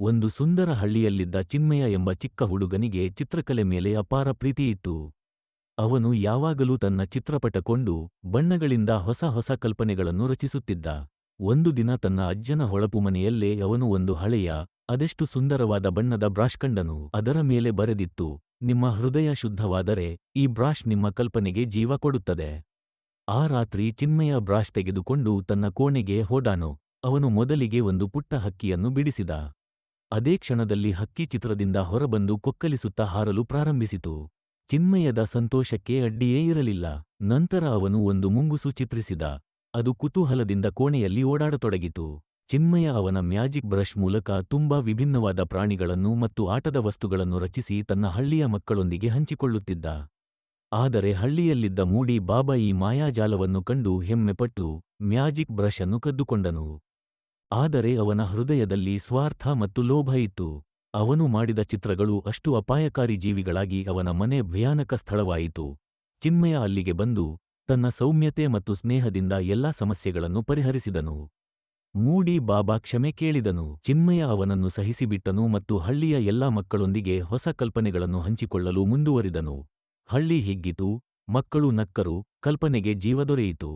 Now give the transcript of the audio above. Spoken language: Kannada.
ಒಂದು ಸುಂದರ ಹಳ್ಳಿಯಲ್ಲಿದ್ದ ಚಿನ್ಮಯ ಎಂಬ ಚಿಕ್ಕ ಹುಡುಗನಿಗೆ ಚಿತ್ರಕಲೆ ಮೇಲೆ ಅಪಾರ ಪ್ರೀತಿಯಿತ್ತು. ಅವನು ಯಾವಾಗಲೂ ತನ್ನ ಚಿತ್ರಪಟ ಕೊಂಡು ಬಣ್ಣಗಳಿಂದ ಹೊಸ ಹೊಸ ಕಲ್ಪನೆಗಳನ್ನು ರಚಿಸುತ್ತಿದ್ದ. ಒಂದು ದಿನ ತನ್ನ ಅಜ್ಜನ ಹೊಳಪು ಮನೆಯಲ್ಲೇ ಅವನು ಒಂದು ಹಳೆಯ, ಅದೆಷ್ಟು ಸುಂದರವಾದ ಬಣ್ಣದ ಬ್ರಾಷ್ ಕಂಡನು. ಅದರ ಮೇಲೆ ಬರೆದಿತ್ತು, ನಿಮ್ಮ ಹೃದಯ ಶುದ್ಧವಾದರೆ ಈ ಬ್ರಾಷ್ ನಿಮ್ಮ ಕಲ್ಪನೆಗೆ ಜೀವ ಕೊಡುತ್ತದೆ. ಆ ರಾತ್ರಿ ಚಿನ್ಮಯ ಬ್ರಾಷ್ ತೆಗೆದುಕೊಂಡು ತನ್ನ ಕೋಣೆಗೆ ಹೋದಾನು. ಅವನು ಮೊದಲಿಗೆ ಒಂದು ಪುಟ್ಟ ಹಕ್ಕಿಯನ್ನು ಬಿಡಿಸಿದ. ಅದೇ ಕ್ಷಣದಲ್ಲಿ ಹಕ್ಕಿ ಚಿತ್ರದಿಂದ ಹೊರಬಂದು ಕೊಕ್ಕಲಿಸುತ್ತಾ ಹಾರಲು ಪ್ರಾರಂಭಿಸಿತು. ಚಿನ್ಮಯದ ಸಂತೋಷಕ್ಕೆ ಅಡ್ಡಿಯೇ ಇರಲಿಲ್ಲ. ನಂತರ ಅವನು ಒಂದು ಮುಂಗುಸು ಚಿತ್ರಿಸಿದ. ಅದು ಕುತೂಹಲದಿಂದ ಕೋಣೆಯಲ್ಲಿ ಓಡಾಡತೊಡಗಿತು. ಚಿನ್ಮಯ ಅವನ ಮ್ಯಾಜಿಕ್ ಬ್ರಷ್ ಮೂಲಕ ತುಂಬಾ ವಿಭಿನ್ನವಾದ ಪ್ರಾಣಿಗಳನ್ನು ಮತ್ತು ಆಟದ ವಸ್ತುಗಳನ್ನು ರಚಿಸಿ ತನ್ನ ಹಳ್ಳಿಯ ಮಕ್ಕಳೊಂದಿಗೆ ಹಂಚಿಕೊಳ್ಳುತ್ತಿದ್ದ. ಆದರೆ ಹಳ್ಳಿಯಲ್ಲಿದ್ದ ಮೂಡಿ ಬಾಬಾ ಈ ಮಾಯಾಜಾಲವನ್ನು ಕಂಡು ಹೆಮ್ಮೆಪಟ್ಟು ಮ್ಯಾಜಿಕ್ ಬ್ರಷ್ ಅನ್ನು ಕದ್ದುಕೊಂಡನು. ಆದರೆ ಅವನ ಹೃದಯದಲ್ಲಿ ಸ್ವಾರ್ಥ ಮತ್ತು ಲೋಭ ಇತ್ತು. ಅವನು ಮಾಡಿದ ಚಿತ್ರಗಳು ಅಷ್ಟು ಅಪಾಯಕಾರಿ ಜೀವಿಗಳಾಗಿ ಅವನ ಮನೆ ಭಯಾನಕ ಸ್ಥಳವಾಯಿತು. ಚಿನ್ಮಯ ಅಲ್ಲಿಗೆ ಬಂದು ತನ್ನ ಸೌಮ್ಯತೆ ಮತ್ತು ಸ್ನೇಹದಿಂದ ಎಲ್ಲಾ ಸಮಸ್ಯೆಗಳನ್ನು ಪರಿಹರಿಸಿದನು. ಮೂಡಿ ಬಾಬಾ ಕ್ಷಮೆ ಕೇಳಿದನು. ಚಿನ್ಮಯ ಅವನನ್ನು ಸಹಿಸಿಬಿಟ್ಟನು ಮತ್ತು ಹಳ್ಳಿಯ ಎಲ್ಲಾ ಮಕ್ಕಳೊಂದಿಗೆ ಹೊಸ ಕಲ್ಪನೆಗಳನ್ನು ಹಂಚಿಕೊಳ್ಳಲು ಮುಂದುವರಿದನು. ಹಳ್ಳಿ ಹಿಗ್ಗಿತು, ಮಕ್ಕಳು ನಕ್ಕರು, ಕಲ್ಪನೆಗೆ ಜೀವ ದೊರೆಯಿತು.